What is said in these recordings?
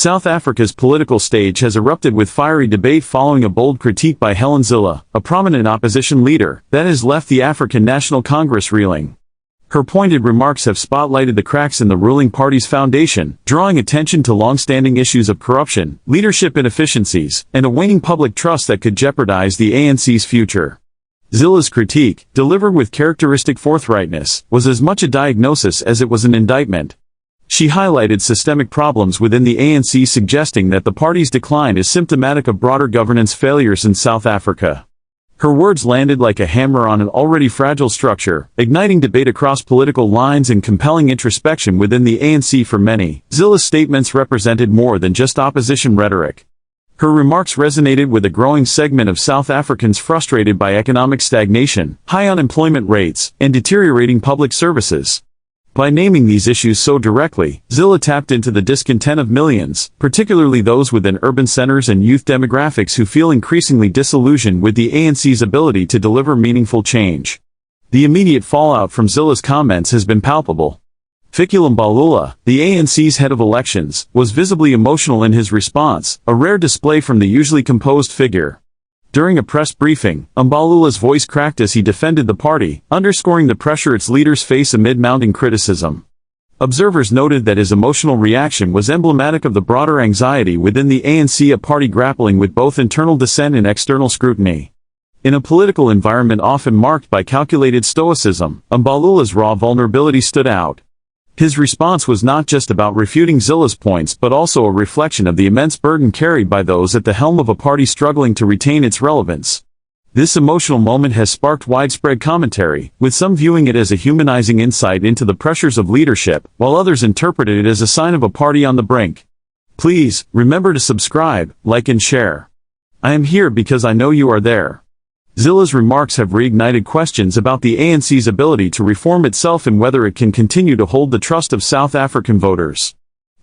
South Africa's political stage has erupted with fiery debate following a bold critique by Helen Zille, a prominent opposition leader, that has left the African National Congress reeling. Her pointed remarks have spotlighted the cracks in the ruling party's foundation, drawing attention to long-standing issues of corruption, leadership inefficiencies, and a waning public trust that could jeopardize the ANC's future. Zille's critique, delivered with characteristic forthrightness, was as much a diagnosis as it was an indictment. She highlighted systemic problems within the ANC, suggesting that the party's decline is symptomatic of broader governance failures in South Africa. Her words landed like a hammer on an already fragile structure, igniting debate across political lines and compelling introspection within the ANC for many. Zille's statements represented more than just opposition rhetoric. Her remarks resonated with a growing segment of South Africans frustrated by economic stagnation, high unemployment rates, and deteriorating public services. By naming these issues so directly, Zille tapped into the discontent of millions, particularly those within urban centers and youth demographics who feel increasingly disillusioned with the ANC's ability to deliver meaningful change. The immediate fallout from Zille's comments has been palpable. Fikile Mbalula, the ANC's head of elections, was visibly emotional in his response, a rare display from the usually composed figure. During a press briefing, Mbalula's voice cracked as he defended the party, underscoring the pressure its leaders face amid mounting criticism. Observers noted that his emotional reaction was emblematic of the broader anxiety within the ANC, a party grappling with both internal dissent and external scrutiny. In a political environment often marked by calculated stoicism, Mbalula's raw vulnerability stood out. His response was not just about refuting Zille's points but also a reflection of the immense burden carried by those at the helm of a party struggling to retain its relevance. This emotional moment has sparked widespread commentary, with some viewing it as a humanizing insight into the pressures of leadership, while others interpreted it as a sign of a party on the brink. Please, remember to subscribe, like and share. I am here because I know you are there. Zille's remarks have reignited questions about the ANC's ability to reform itself and whether it can continue to hold the trust of South African voters.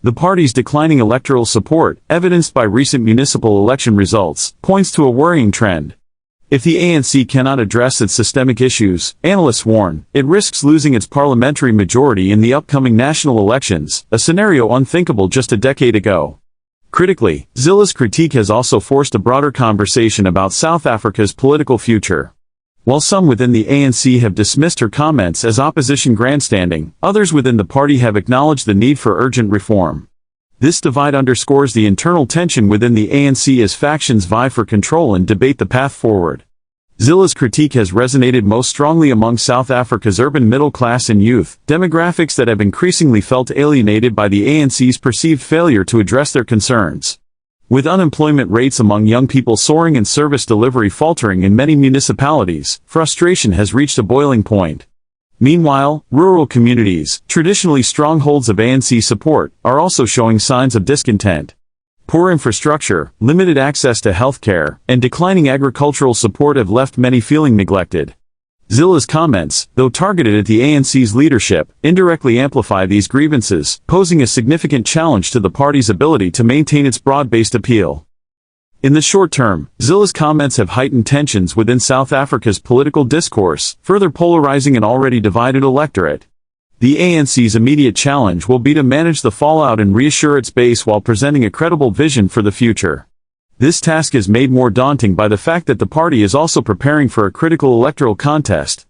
The party's declining electoral support, evidenced by recent municipal election results, points to a worrying trend. If the ANC cannot address its systemic issues, analysts warn, it risks losing its parliamentary majority in the upcoming national elections, a scenario unthinkable just a decade ago. Critically, Zille's critique has also forced a broader conversation about South Africa's political future. While some within the ANC have dismissed her comments as opposition grandstanding, others within the party have acknowledged the need for urgent reform. This divide underscores the internal tension within the ANC as factions vie for control and debate the path forward. Zille's critique has resonated most strongly among South Africa's urban middle class and youth, demographics that have increasingly felt alienated by the ANC's perceived failure to address their concerns. With unemployment rates among young people soaring and service delivery faltering in many municipalities, frustration has reached a boiling point. Meanwhile, rural communities, traditionally strongholds of ANC support, are also showing signs of discontent. Poor infrastructure, limited access to healthcare, and declining agricultural support have left many feeling neglected. Zille's comments, though targeted at the ANC's leadership, indirectly amplify these grievances, posing a significant challenge to the party's ability to maintain its broad-based appeal. In the short term, Zille's comments have heightened tensions within South Africa's political discourse, further polarizing an already divided electorate. The ANC's immediate challenge will be to manage the fallout and reassure its base while presenting a credible vision for the future. This task is made more daunting by the fact that the party is also preparing for a critical electoral contest.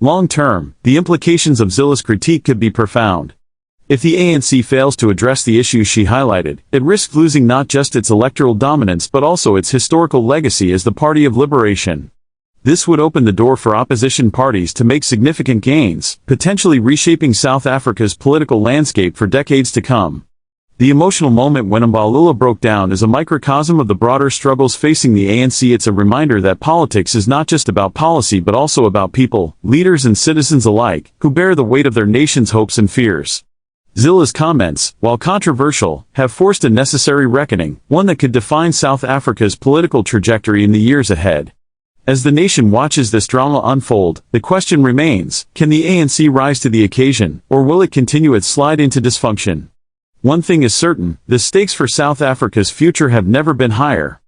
Long-term, the implications of Zille's critique could be profound. If the ANC fails to address the issues she highlighted, it risks losing not just its electoral dominance but also its historical legacy as the party of liberation. This would open the door for opposition parties to make significant gains, potentially reshaping South Africa's political landscape for decades to come. The emotional moment when Mbalula broke down is a microcosm of the broader struggles facing the ANC. It's a reminder that politics is not just about policy but also about people, leaders and citizens alike, who bear the weight of their nation's hopes and fears. Zille's comments, while controversial, have forced a necessary reckoning, one that could define South Africa's political trajectory in the years ahead. As the nation watches this drama unfold, the question remains, can the ANC rise to the occasion, or will it continue its slide into dysfunction? One thing is certain, the stakes for South Africa's future have never been higher.